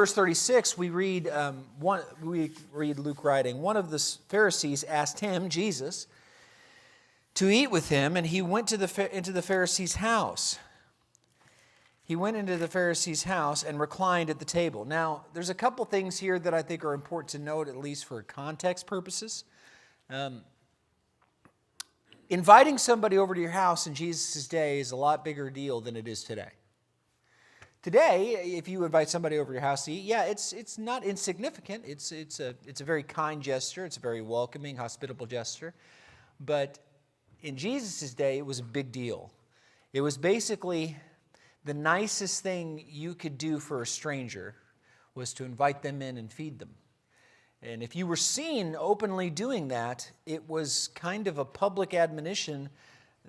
Verse 36, we read Luke writing, one of the Pharisees asked him, Jesus, to eat with him, and he went into the Pharisee's house. He went into the Pharisee's house and reclined at the table. Now, there's a couple things here that I think are important to note, at least for context purposes. Inviting somebody over to your house in Jesus' day is a lot bigger deal than it is today. Today, if you invite somebody over to your house to eat, yeah, it's not insignificant. It's a very kind gesture. It's a very welcoming, hospitable gesture. But in Jesus' day, it was a big deal. It was basically the nicest thing you could do for a stranger was to invite them in and feed them. And if you were seen openly doing that, it was kind of a public admonition,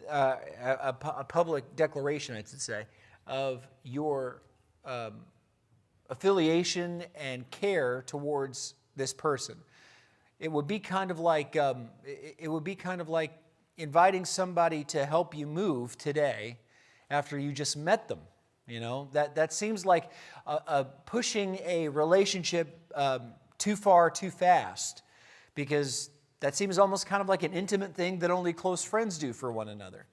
a public declaration, I should say, of your affiliation and care towards this person. It would be kind of like inviting somebody to help you move today after you just met them. You know, that seems like pushing a relationship too far, too fast, because that seems almost kind of like an intimate thing that only close friends do for one another.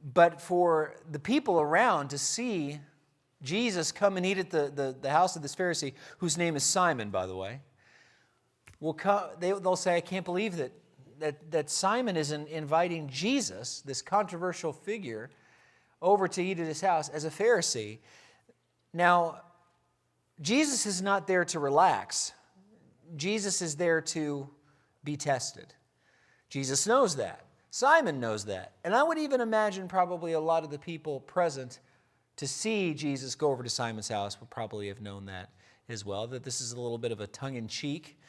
But for the people around to see Jesus come and eat at the house of this Pharisee, whose name is Simon, by the way, they'll say, I can't believe that Simon is inviting Jesus, this controversial figure, over to eat at his house as a Pharisee. Now, Jesus is not there to relax. Jesus is there to be tested. Jesus knows that. Simon knows that. And I would even imagine probably a lot of the people present to see Jesus go over to Simon's house would probably have known that as well, that this is a little bit of a tongue-in-cheek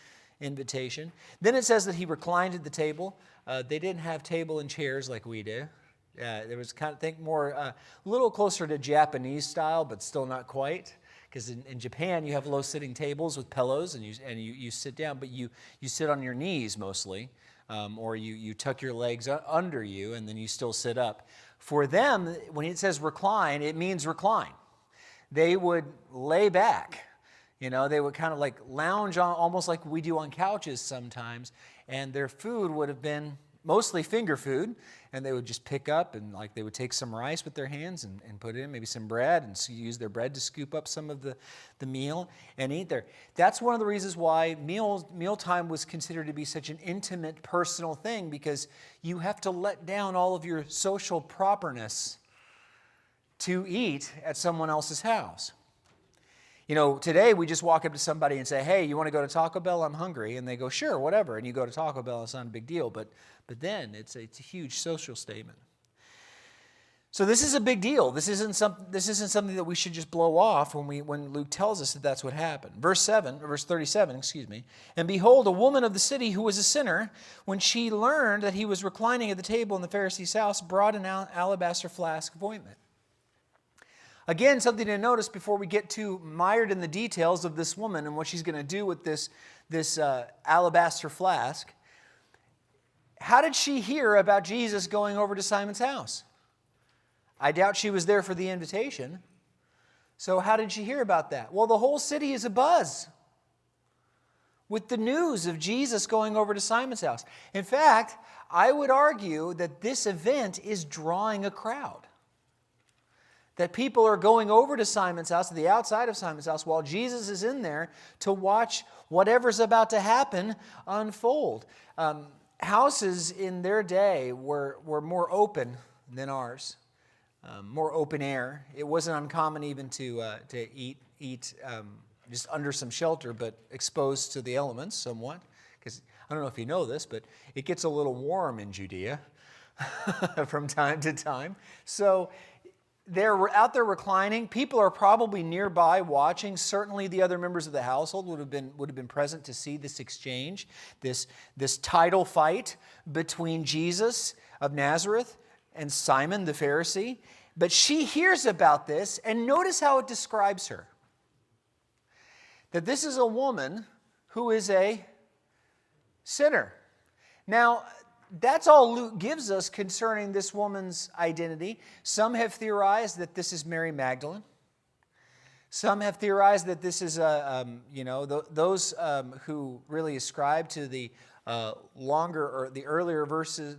invitation. Then it says that he reclined at the table. They didn't have table and chairs like we do. There was kind of, think more, a little closer to Japanese style, but still not quite. Because in Japan, you have low-sitting tables with pillows, and you sit down, but you sit on your knees mostly. Or you tuck your legs under you, and then you still sit up. For them, when it says recline, it means recline. They would lay back. You know, they would kind of like lounge on, almost like we do on couches sometimes, and their food would have been mostly finger food, and they would just pick up and like they would take some rice with their hands and put it in, maybe some bread, and use their bread to scoop up some of the meal and eat there. That's one of the reasons why mealtime was considered to be such an intimate, personal thing, because you have to let down all of your social properness to eat at someone else's house. You know, today we just walk up to somebody and say, hey, you want to go to Taco Bell? I'm hungry. And they go, sure, whatever. And you go to Taco Bell, it's not a big deal. But then it's a huge social statement. So this is a big deal. This isn't something that we should just blow off when Luke tells us that that's what happened. Verse 37, And behold, a woman of the city who was a sinner, when she learned that he was reclining at the table in the Pharisee's house, brought an alabaster flask of ointment. Again, something to notice before we get too mired in the details of this woman and what she's going to do with this alabaster flask. How did she hear about Jesus going over to Simon's house? I doubt she was there for the invitation. So how did she hear about that? Well, the whole city is abuzz with the news of Jesus going over to Simon's house. In fact, I would argue that this event is drawing a crowd. That people are going over to Simon's house, to the outside of Simon's house, while Jesus is in there to watch whatever's about to happen unfold. Houses in their day were more open than ours, more open air. It wasn't uncommon even to eat just under some shelter, but exposed to the elements somewhat. Because I don't know if you know this, but it gets a little warm in Judea from time to time. So they're out there reclining. People are probably nearby watching. Certainly the other members of the household would have been present to see this exchange, this title fight between Jesus of Nazareth and Simon the Pharisee. But she hears about this, and notice how it describes her. That this is a woman who is a sinner. Now, that's all Luke gives us concerning this woman's identity. Some have theorized that this is Mary Magdalene. Some have theorized that this is those who really ascribe to the longer or the earlier verses,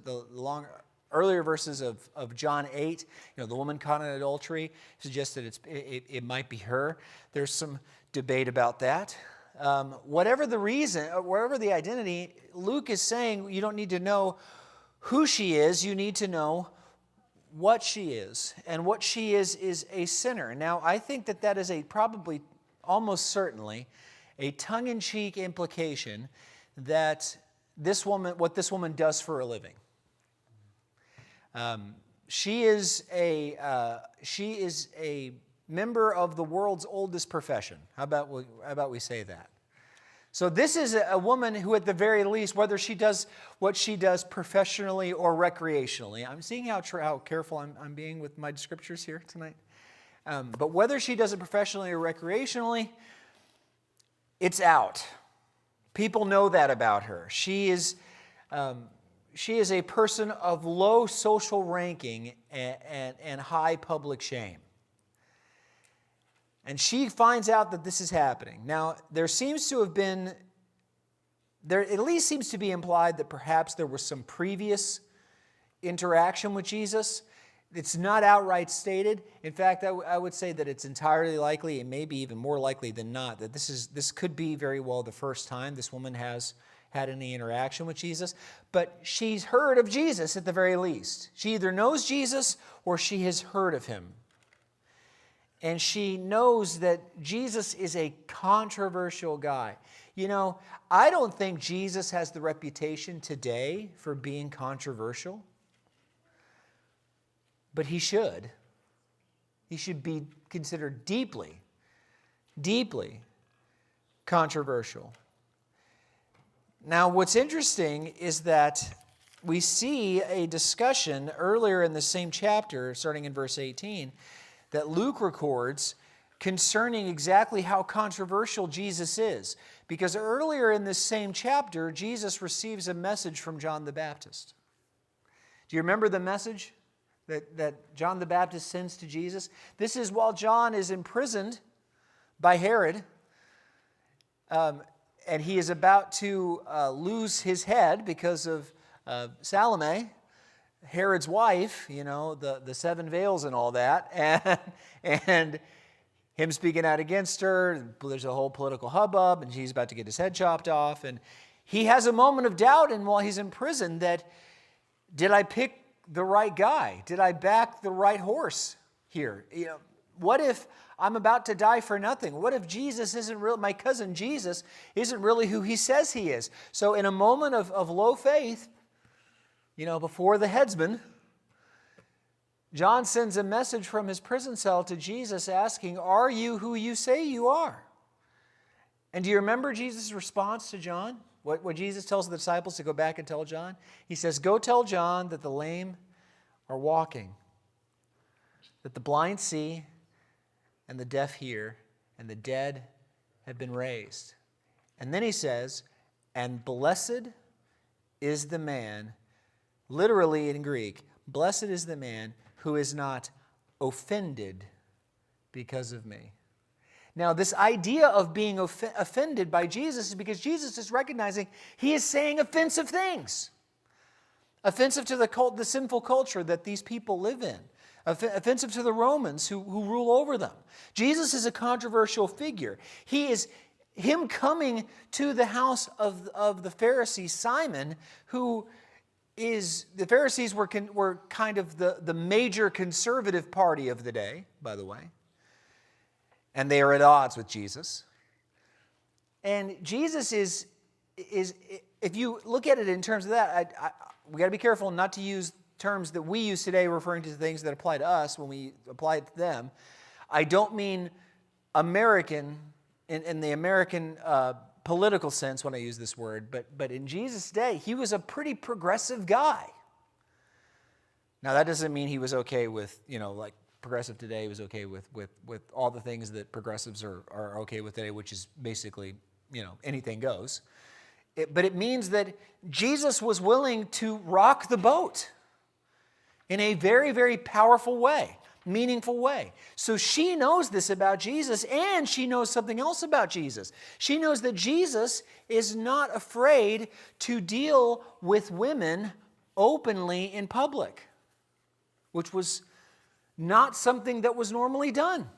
earlier verses of John 8, the woman caught in adultery, suggest that it might be her. There's some debate about that. Whatever the reason, or wherever the identity, Luke is saying you don't need to know who she is, you need to know what she is. And what she is a sinner. Now, I think that is probably, almost certainly, a tongue-in-cheek implication that what this woman does for a living. She is a member of the world's oldest profession. How about we say that? So this is a woman who, at the very least, whether she does what she does professionally or recreationally, I'm seeing how careful I'm being with my scriptures here tonight. But whether she does it professionally or recreationally, it's out. People know that about her. She is a person of low social ranking and high public shame. And she finds out that this is happening. Now, there at least seems to be implied that perhaps there was some previous interaction with Jesus. It's not outright stated. In fact, I would say that it's entirely likely, and maybe even more likely than not, that this could be very well the first time this woman has had any interaction with Jesus. But she's heard of Jesus at the very least. She either knows Jesus or she has heard of him. And she knows that Jesus is a controversial guy. I don't think Jesus has the reputation today for being controversial. But he should. He should be considered deeply, deeply controversial. Now, what's interesting is that we see a discussion earlier in the same chapter, starting in verse 18, that Luke records concerning exactly how controversial Jesus is. Because earlier in this same chapter, Jesus receives a message from John the Baptist. Do you remember the message that John the Baptist sends to Jesus? This is while John is imprisoned by Herod, and he is about to lose his head because of Salome, Herod's wife, the 7 veils and all that, and him speaking out against her. There's a whole political hubbub, and he's about to get his head chopped off. And he has a moment of doubt, and while he's in prison, that did I pick the right guy? Did I back the right horse here? What if I'm about to die for nothing? What if Jesus isn't real? My cousin Jesus isn't really who he says he is. So in a moment of low faith, before the headsman, John sends a message from his prison cell to Jesus asking, "Are you who you say you are?" And do you remember Jesus' response to John? What Jesus tells the disciples to go back and tell John? He says, "Go tell John that the lame are walking, that the blind see, and the deaf hear, and the dead have been raised." And then he says, "And blessed is the man," literally in Greek, "blessed is the man who is not offended because of me." Now, this idea of being offended by Jesus is because Jesus is recognizing he is saying offensive things. Offensive to the sinful culture that these people live in. Offensive to the Romans who rule over them. Jesus is a controversial figure. Him coming to the house of the Pharisee Simon, who is, the Pharisees were kind of the major conservative party of the day, by the way. And they are at odds with Jesus. And Jesus is if you look at it in terms of that, we got to be careful not to use terms that we use today referring to things that apply to us when we apply it to them. I don't mean American in the American political sense when I use this word, but in Jesus' day, he was a pretty progressive guy. Now, that doesn't mean he was okay with, like progressive today was okay with all the things that progressives are okay with today, which is basically, anything goes. But it means that Jesus was willing to rock the boat in a very, very powerful way. meaningful way. So she knows this about Jesus, and she knows something else about Jesus. She knows that Jesus is not afraid to deal with women openly in public, which was not something that was normally done.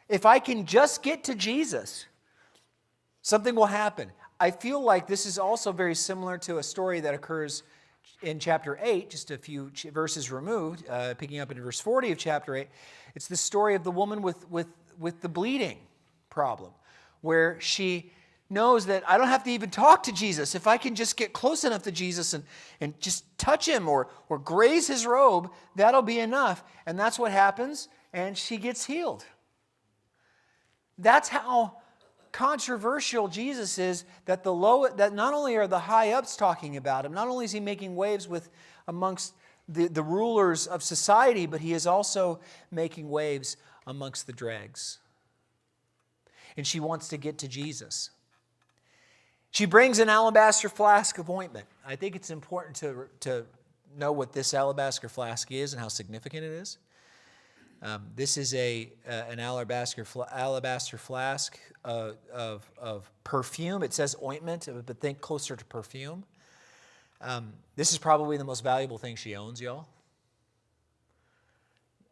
If I can just get to Jesus, something will happen. I feel like this is also very similar to a story that occurs in chapter 8, just a few verses removed, picking up in verse 40 of chapter 8. It's the story of the woman with the bleeding problem, where she knows that I don't have to even talk to Jesus. If I can just get close enough to Jesus and just touch him or graze his robe, that'll be enough. And that's what happens, and she gets healed. That's how controversial Jesus is, that that not only are the high-ups talking about him, not only is he making waves amongst the rulers of society, but he is also making waves amongst the dregs. And she wants to get to Jesus. She brings an alabaster flask of ointment. I think it's important to know what this alabaster flask is and how significant it is. This is an alabaster flask of perfume. It says ointment, but think closer to perfume. This is probably the most valuable thing she owns, y'all.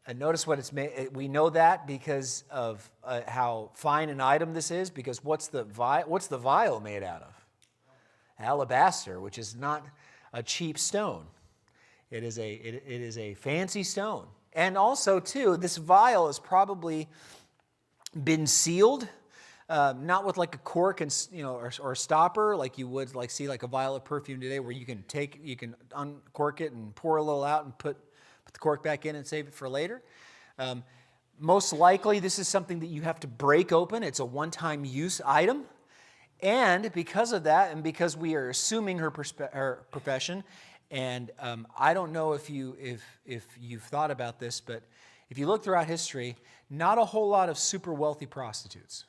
And notice what it's made. We know that because of how fine an item this is. Because what's the vial made out of? Alabaster, which is not a cheap stone. It is a fancy stone. And also, too, this vial has probably been sealed, not with like a cork and or a stopper like you would see like a vial of perfume today, where you can uncork it and pour a little out and put the cork back in and save it for later. Most likely, this is something that you have to break open. It's a one-time use item. And because of that, and because we are assuming her profession, and I don't know if you've thought about this, but if you look throughout history, not a whole lot of super wealthy prostitutes.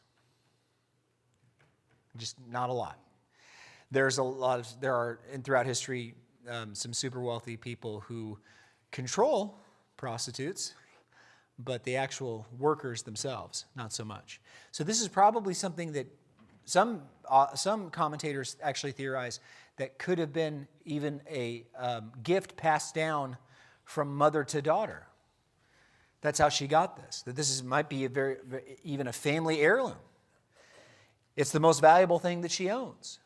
Just not a lot. There are throughout history some super wealthy people who control prostitutes, but the actual workers themselves, not so much. So this is probably something that some commentators actually theorize that could have been even a gift passed down from mother to daughter. That's how she got this. That this might be even a family heirloom. It's the most valuable thing that she owns.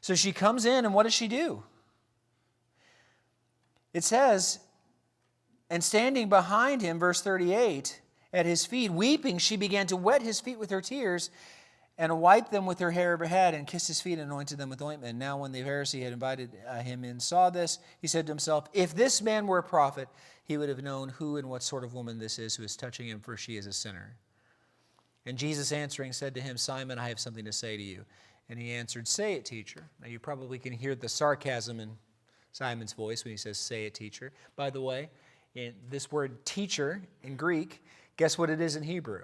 So she comes in, and what does she do? It says, and standing behind him, verse 38, at his feet, weeping, she began to wet his feet with her tears, and wiped them with her hair of her head, and kissed his feet, and anointed them with ointment. Now when the Pharisee had invited him in saw this, he said to himself, if this man were a prophet, he would have known who and what sort of woman this is who is touching him, for she is a sinner. And Jesus answering said to him, Simon, I have something to say to you. And he answered, say it, teacher. Now you probably can hear the sarcasm in Simon's voice when he says, say it, teacher. By the way, in this word teacher in Greek, guess what it is in Hebrew?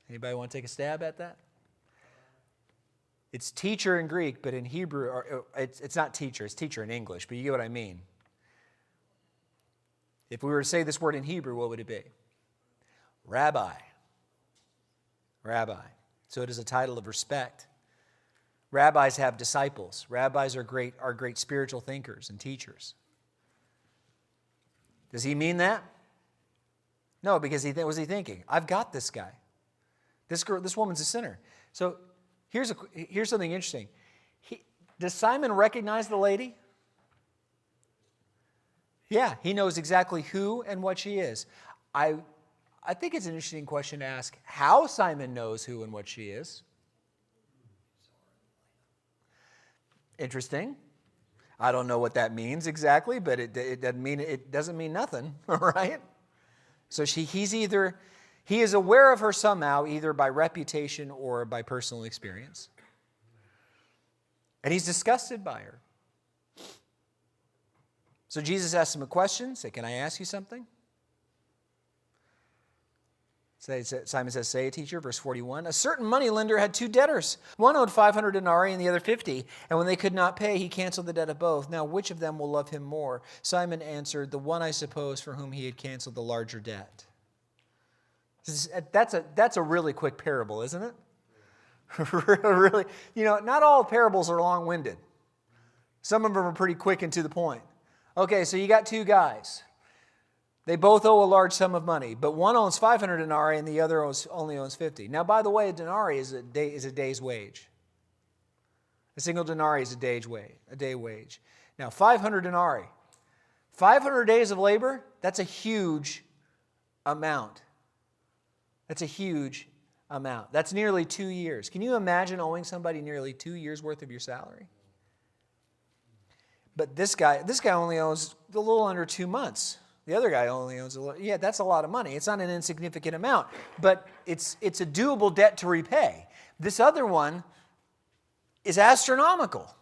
Anybody want to take a stab at that? It's teacher in Greek, but in Hebrew, it's not teacher, it's teacher in English, but you get what I mean. If we were to say this word in Hebrew, what would it be? Rabbi. Rabbi. So it is a title of respect. Rabbis have disciples. Rabbis are great spiritual thinkers and teachers. Does he mean that? No, because what was he thinking? I've got this guy. This woman's a sinner. So here's something interesting. Does Simon recognize the lady? Yeah, he knows exactly who and what she is. I think it's an interesting question to ask how Simon knows who and what she is. Interesting. I don't know what that means exactly, but it doesn't mean nothing, all right? So he is aware of her somehow, either by reputation or by personal experience. And he's disgusted by her. So Jesus asks him a question, say, can I ask you something? Simon says, say, teacher, verse 41. A certain moneylender had 2 debtors. One owed 500 denarii and the other 50. And when they could not pay, he canceled the debt of both. Now, which of them will love him more? Simon answered, the one, I suppose, for whom he had canceled the larger debt. That's a really quick parable, isn't it? Really, not all parables are long-winded. Some of them are pretty quick and to the point. Okay, so you got 2 guys. They both owe a large sum of money, but one owns 500 denarii and the other only owns 50. Now, by the way, a denarii is a day's wage. A single denarii is a day wage. Now, 500 denarii. 500 days of labor, that's a huge amount. That's a huge amount. That's nearly 2 years. Can you imagine owing somebody nearly 2 years' worth of your salary? But this guy only owes a little under 2 months. The other guy only owns a little. Yeah, that's a lot of money. It's not an insignificant amount, but it's a doable debt to repay. This other one is astronomical.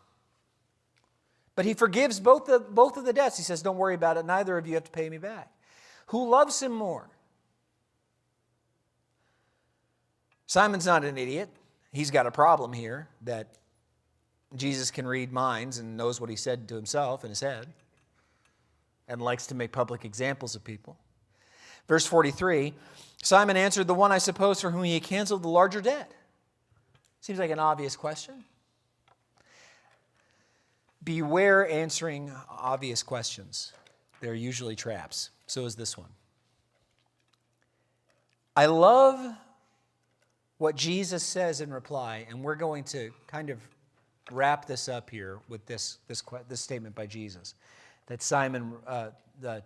But he forgives both of the debts. He says, don't worry about it. Neither of you have to pay me back. Who loves him more? Simon's not an idiot. He's got a problem here that Jesus can read minds and knows what he said to himself in his head and likes to make public examples of people. Verse 43, Simon answered, the one, I suppose, for whom he had canceled the larger debt. Seems like an obvious question. Beware answering obvious questions. They're usually traps. So is this one. I love what Jesus says in reply, and we're going to kind of wrap this up here with this statement by Jesus. That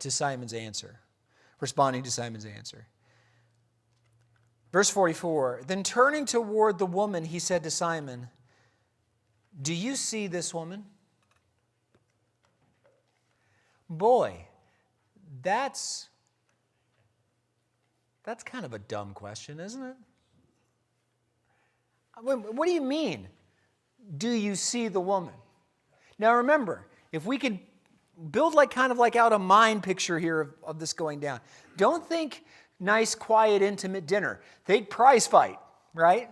to Simon's answer, responding to Simon's answer. Verse 44, then turning toward the woman, he said to Simon, do you see this woman? Boy, that's kind of a dumb question, isn't it? What do you mean? Do you see the woman? Now remember, if we could build kind of out a mind picture here of this going down. Don't think nice, quiet, intimate dinner. Think prize fight, right?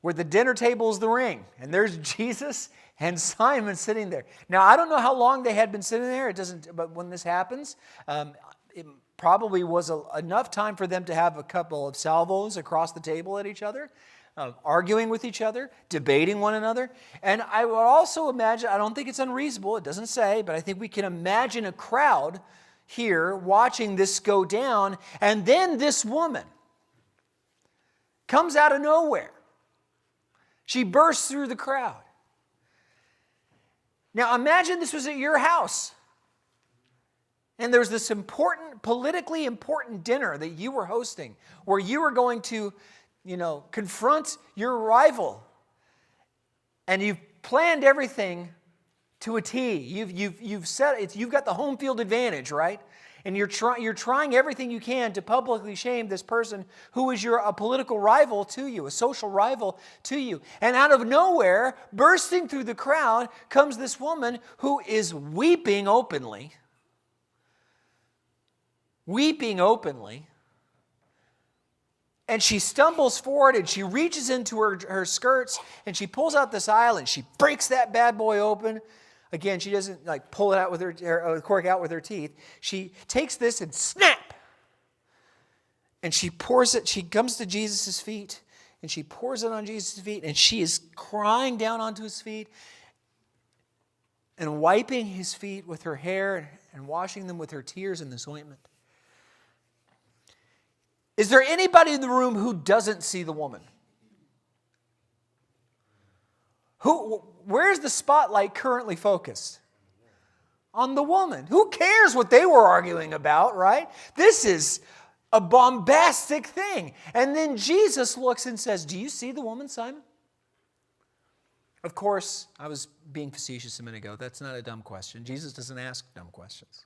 Where the dinner table is the ring, and there's Jesus and Simon sitting there. Now, I don't know how long they had been sitting there. But when this happens, it probably was enough time for them to have a couple of salvos across the table at each other. Arguing with each other, debating one another. And I would also imagine, I don't think it's unreasonable, it doesn't say, but I think we can imagine a crowd here watching this go down, and then this woman comes out of nowhere. She bursts through the crowd. Now imagine this was at your house, and there's this politically important dinner that you were hosting, where you were going to confront your rival. And you've planned everything to a T. You've set it. You've got the home field advantage, right? And you're trying everything you can to publicly shame this person who is a political rival to you, a social rival to you. And out of nowhere, bursting through the crowd, comes this woman who is weeping openly. Weeping openly. And she stumbles forward and she reaches into her skirts and she pulls out this aisle and she breaks that bad boy open. Again, she doesn't pull it out with the cork out with her teeth. She takes this and snap. And she pours it. She comes to Jesus' feet and she pours it on Jesus' feet and she is crying down onto his feet and wiping his feet with her hair and washing them with her tears in this ointment. Is there anybody in the room who doesn't see the woman? Where's the spotlight currently focused? On the woman. Who cares what they were arguing about, right? This is a bombastic thing. And then Jesus looks and says, do you see the woman, Simon? Of course, I was being facetious a minute ago. That's not a dumb question. Jesus doesn't ask dumb questions.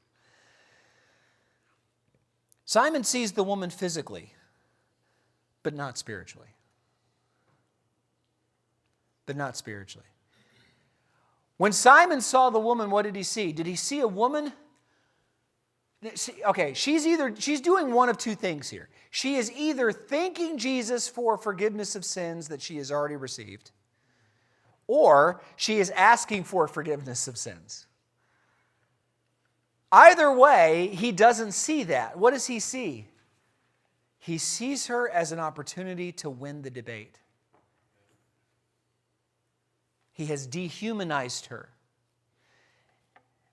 Simon sees the woman physically, but not spiritually. But not spiritually. When Simon saw the woman, what did he see? Did he see a woman Okay, she's doing one of two things here. She is either thanking Jesus for forgiveness of sins that she has already received, or she is asking for forgiveness of sins. Either way, he doesn't see that. What does he see? He sees her as an opportunity to win the debate. He has dehumanized her,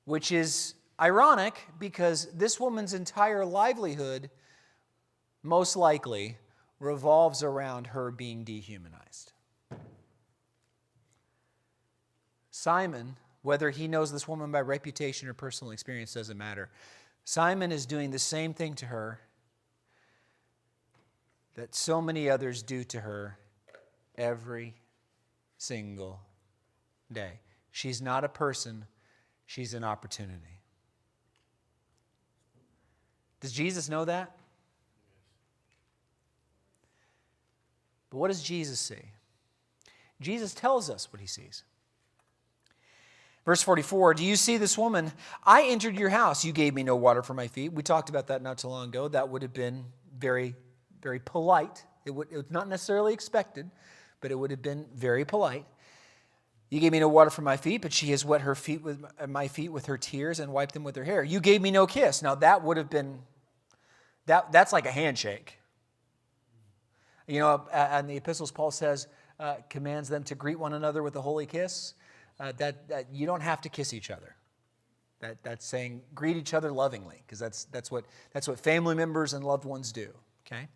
which is ironic because this woman's entire livelihood most likely revolves around her being dehumanized. Simon, whether he knows this woman by reputation or personal experience, doesn't matter. Simon is doing the same thing to her that so many others do to her every single day. She's not a person, she's an opportunity. Does Jesus know that? But what does Jesus see? Jesus tells us what he sees. Verse 44, do you see this woman? I entered your house. You gave me no water for my feet. We talked about that not too long ago. That would have been very, very polite. It was not necessarily expected, but it would have been very polite. You gave me no water for my feet, but she has wet my feet with her tears and wiped them with her hair. You gave me no kiss. Now that would have been, that's like a handshake. You know, and the epistles, Paul says, commands them to greet one another with a holy kiss. That you don't have to kiss each other. That's saying greet each other lovingly, because that's what family members and loved ones do. Okay.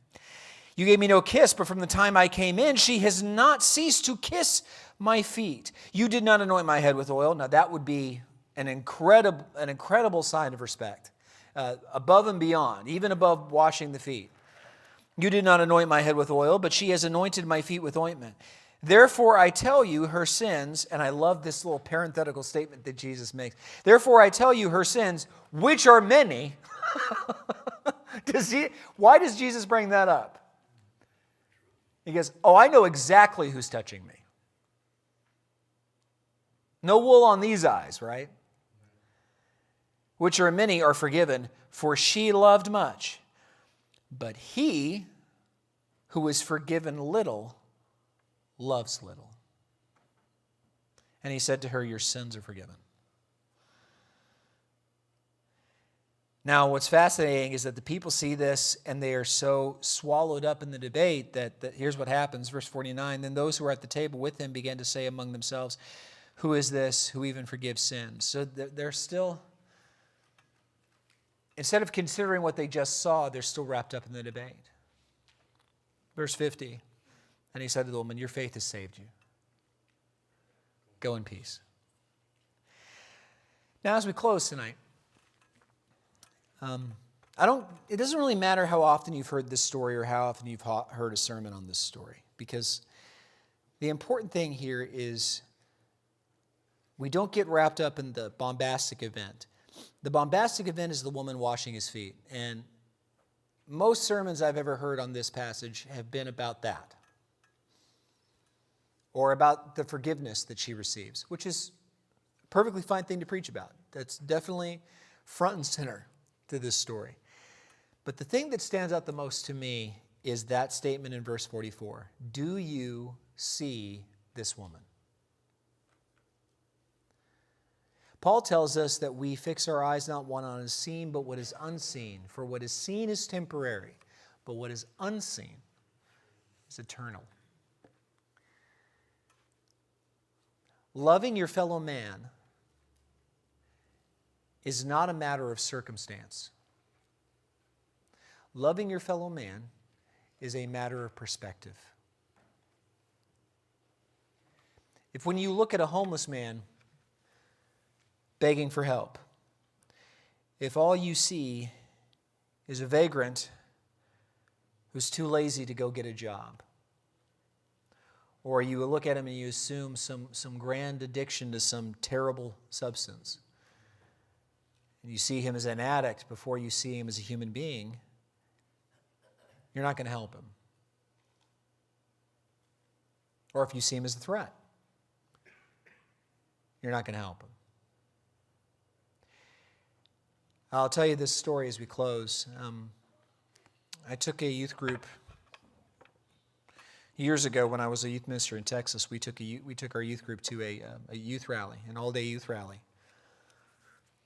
You gave me no kiss, but from the time I came in, she has not ceased to kiss my feet. You did not anoint my head with oil. Now that would be an incredible sign of respect, above and beyond, even above washing the feet. You did not anoint my head with oil, but she has anointed my feet with ointment. Therefore, I tell you her sins, and I love this little parenthetical statement that Jesus makes. Therefore, I tell you her sins, which are many. Why does Jesus bring that up? He goes, I know exactly who's touching me. No wool on these eyes, right? Which are many are forgiven, for she loved much. But he who is forgiven little loves little. And he said to her, your sins are forgiven. Now, what's fascinating is that the people see this and they are so swallowed up in the debate that here's what happens, verse 49, then those who were at the table with him began to say among themselves, who is this who even forgives sins? So they're still, instead of considering what they just saw, they're still wrapped up in the debate. Verse 50, and he said to the woman, your faith has saved you. Go in peace. Now, as we close tonight, it doesn't really matter how often you've heard this story or how often you've heard a sermon on this story, because the important thing here is we don't get wrapped up in the bombastic event. The bombastic event is the woman washing his feet, and most sermons I've ever heard on this passage have been about that, or about the forgiveness that she receives, which is a perfectly fine thing to preach about. That's definitely front and center to this story. But the thing that stands out the most to me is that statement in verse 44. Do you see this woman? Paul tells us that we fix our eyes not one on is seen, but what is unseen. For what is seen is temporary, but what is unseen is eternal. Loving your fellow man is not a matter of circumstance. Loving your fellow man is a matter of perspective. If when you look at a homeless man begging for help, if all you see is a vagrant who's too lazy to go get a job, or you look at him and you assume some grand addiction to some terrible substance, and you see him as an addict before you see him as a human being, you're not going to help him. Or if you see him as a threat, you're not going to help him. I'll tell you this story as we close. I took a youth group years ago when I was a youth minister in Texas. We took our youth group to a youth rally, an all-day youth rally,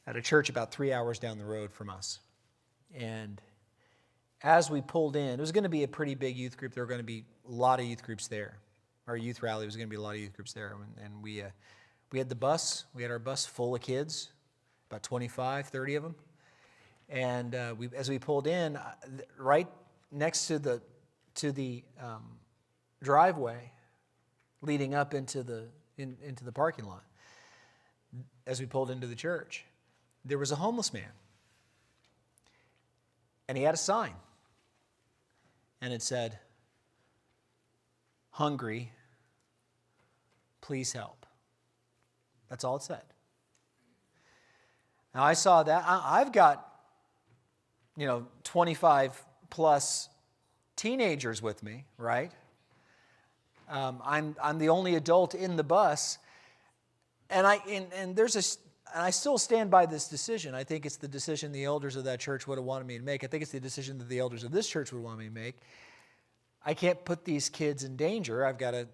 at a church about 3 hours down the road from us. And as we pulled in, it was going to be a pretty big youth group. There were going to be a lot of youth groups there. Our youth rally was going to be a lot of youth groups there. And we had the bus. We had our bus full of kids, about 25, 30 of them. And as we pulled in, right next to the driveway leading up into the parking lot, as we pulled into the church, there was a homeless man. And he had a sign. And it said, "Hungry, please help." That's all it said. Now I saw that. I've got 25 plus teenagers with me, right? I'm the only adult in the bus, and I still stand by this decision. I think it's the decision the elders of that church would have wanted me to make. I think it's the decision that the elders of this church would want me to make. I can't put these kids in danger. I've got to.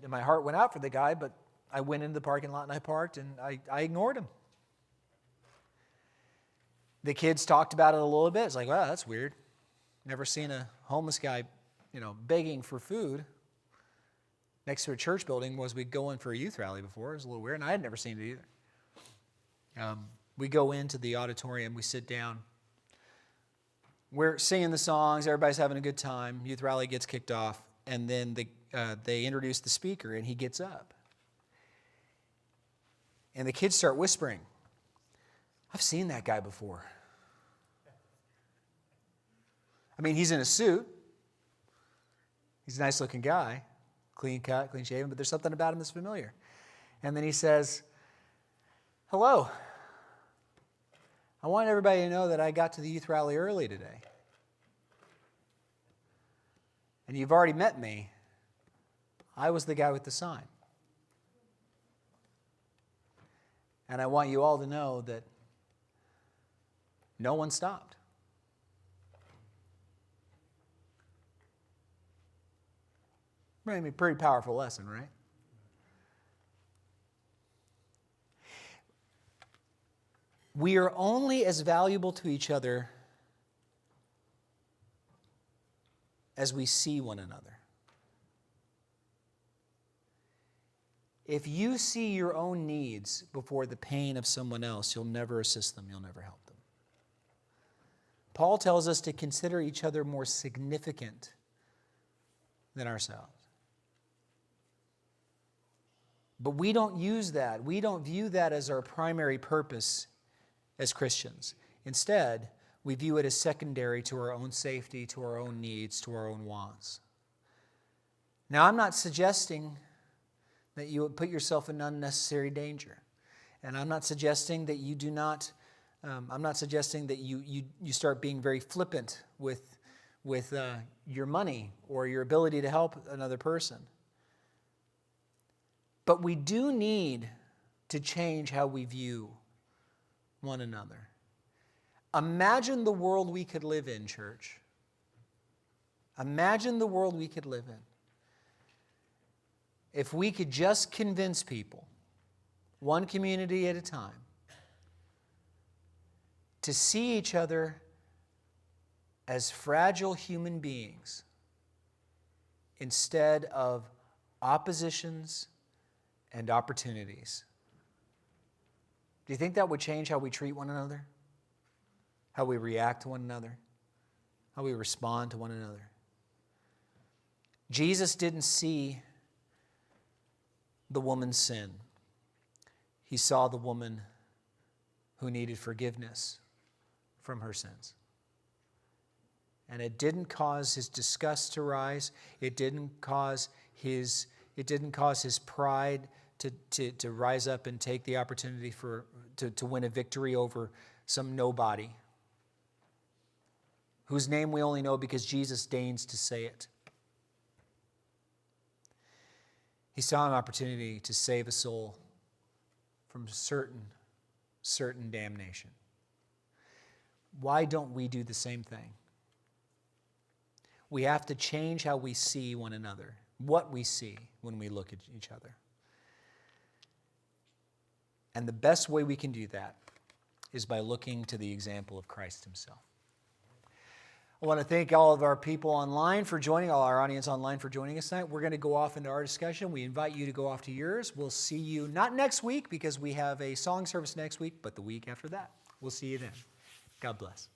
My heart went out for the guy, but I went into the parking lot and I parked, and I ignored him. The kids talked about it a little bit. It's like, wow, that's weird. Never seen a homeless guy, begging for food next to a church building. Was we go in for a youth rally before? It was a little weird, and I had never seen it either. We go into the auditorium. We sit down. We're singing the songs. Everybody's having a good time. Youth rally gets kicked off, and then they introduce the speaker, and he gets up. And the kids start whispering, "I've seen that guy before." I mean, he's in a suit. He's a nice-looking guy, clean cut, clean shaven, but there's something about him that's familiar. And then he says, "Hello. I want everybody to know that I got to the youth rally early today. And you've already met me. I was the guy with the sign. And I want you all to know that no one stopped." I mean, pretty powerful lesson, right? We are only as valuable to each other as we see one another. If you see your own needs before the pain of someone else, you'll never assist them, you'll never help them. Paul tells us to consider each other more significant than ourselves. But we don't use that. We don't view that as our primary purpose as Christians. Instead, we view it as secondary to our own safety, to our own needs, to our own wants. Now, I'm not suggesting that you would put yourself in unnecessary danger. And I'm not suggesting that you do not, I'm not suggesting that you start being very flippant with your money or your ability to help another person. But we do need to change how we view one another. Imagine the world we could live in, church. Imagine the world we could live in if we could just convince people, one community at a time, to see each other as fragile human beings instead of oppositions and opportunities. Do you think that would change how we treat one another? How we react to one another? How we respond to one another? Jesus didn't see the woman's sin. He saw the woman who needed forgiveness from her sins. And it didn't cause his disgust to rise. It didn't cause his pride to rise up and take the opportunity to win a victory over some nobody whose name we only know because Jesus deigns to say it. He saw an opportunity to save a soul from certain damnation. Why don't we do the same thing? We have to change how we see one another, what we see when we look at each other. And the best way we can do that is by looking to the example of Christ himself. I want to thank all of our people online for joining, all our audience online for joining us tonight. We're going to go off into our discussion. We invite you to go off to yours. We'll see you not next week because we have a song service next week, but the week after that. We'll see you then. God bless.